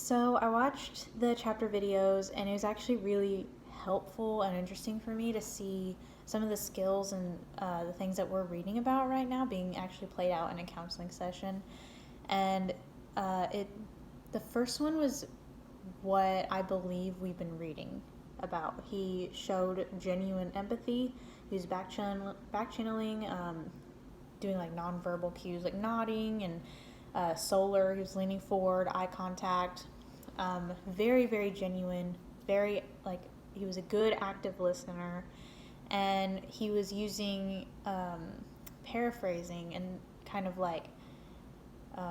So I watched the chapter videos, and it was actually really helpful and interesting for me to see some of the skills and the things that we're reading about right now being actually played out in a counseling session. And it the first one was what I believe we've been reading about. He showed genuine empathy. He was back channeling, doing like nonverbal cues like nodding and solar. He was leaning forward, eye contact. Very, very genuine. Very, like, he was a good active listener. And he was using paraphrasing and kind of like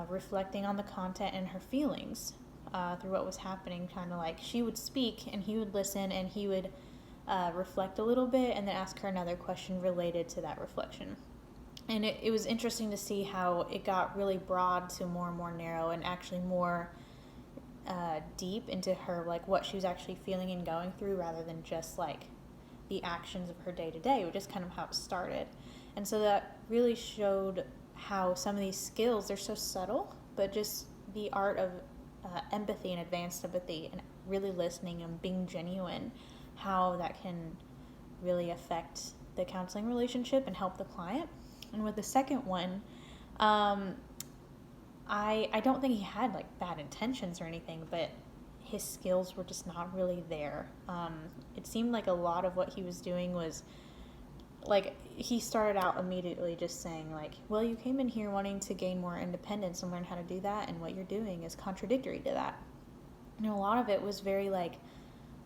reflecting on the content and her feelings through what was happening. Kind of like she would speak and he would listen, and he would reflect a little bit and then ask her another question related to that reflection. And it was interesting to see how it got really broad to more and more narrow, and actually more deep into her, like what she was actually feeling and going through, rather than just like the actions of her day to day, which is kind of how it started. And so that really showed how some of these skills, they're so subtle, but just the art of empathy and advanced empathy and really listening and being genuine, how that can really affect the counseling relationship and help the client. And with the second one, I don't think he had like bad intentions or anything, but his skills were just not really there. It seemed like a lot of what he was doing was like, he started out immediately just saying like, well, you came in here wanting to gain more independence and learn how to do that, and what you're doing is contradictory to that. And a lot of it was very like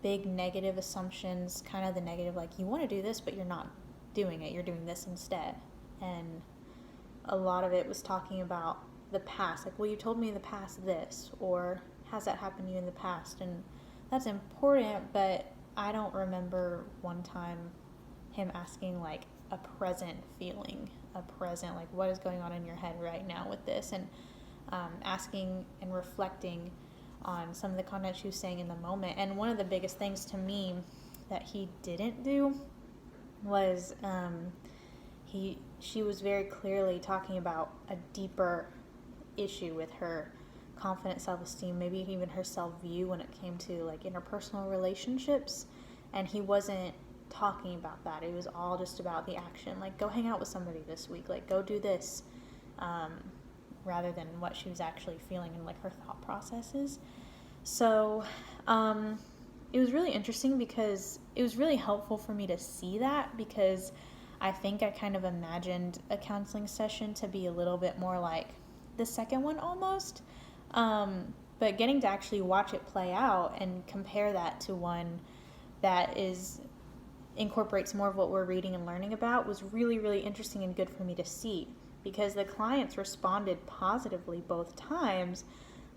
big negative assumptions, kind of the negative, like, you want to do this, but you're not doing it. You're doing this instead. And a lot of it was talking about the past, like, well, you told me in the past this, or has that happened to you in the past? And that's important, but I don't remember one time him asking like a present feeling, like, what is going on in your head right now with this, and asking and reflecting on some of the content she was saying in the moment. And one of the biggest things to me that he didn't do was she was very clearly talking about a deeper issue with her confident self-esteem, maybe even her self-view when it came to like interpersonal relationships. And he wasn't talking about that. It was all just about the action, like, go hang out with somebody this week, like, go do this, rather than what she was actually feeling and like her thought processes. So it was really interesting because it was really helpful for me to see that, because I think I kind of imagined a counseling session to be a little bit more like the second one almost. But getting to actually watch it play out and compare that to one that incorporates more of what we're reading and learning about was really, really interesting and good for me to see, because the clients responded positively both times,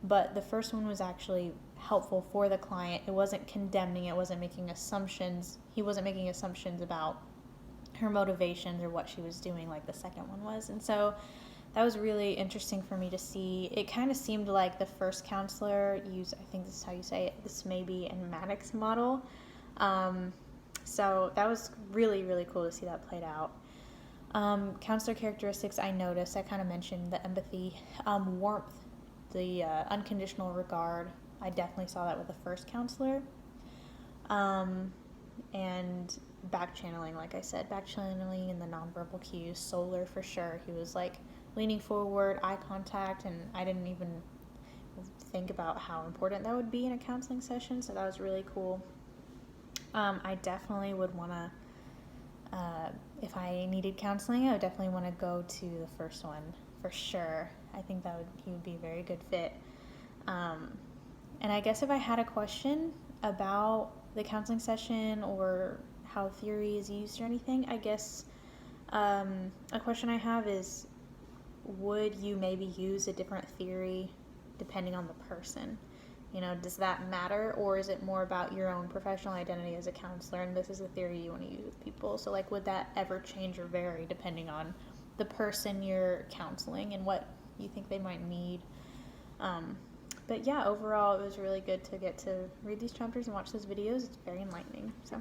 but the first one was actually helpful for the client. It wasn't condemning, it wasn't making assumptions. He wasn't making assumptions about her motivations or what she was doing like the second one was. And so that was really interesting for me to see. It kind of seemed like the first counselor used, I think this is how you say it, this maybe and Maddox model. So that was really, really cool to see that played out. Counselor characteristics I noticed, I kind of mentioned the empathy, warmth, the unconditional regard. I definitely saw that with the first counselor. And back channeling, like I said, back channeling and the nonverbal cues, solar for sure. He was like leaning forward, eye contact, and I didn't even think about how important that would be in a counseling session, so that was really cool. I definitely would want to, if I needed counseling, I would definitely want to go to the first one for sure. I think he would be a very good fit. And I guess if I had a question about the counseling session or how theory is used or anything, I guess a question I have is, would you maybe use a different theory depending on the person? You know, does that matter, or is it more about your own professional identity as a counselor, and this is a theory you want to use with people? So, like, would that ever change or vary depending on the person you're counseling and what you think they might need? But yeah, overall, it was really good to get to read these chapters and watch those videos. It's very enlightening. So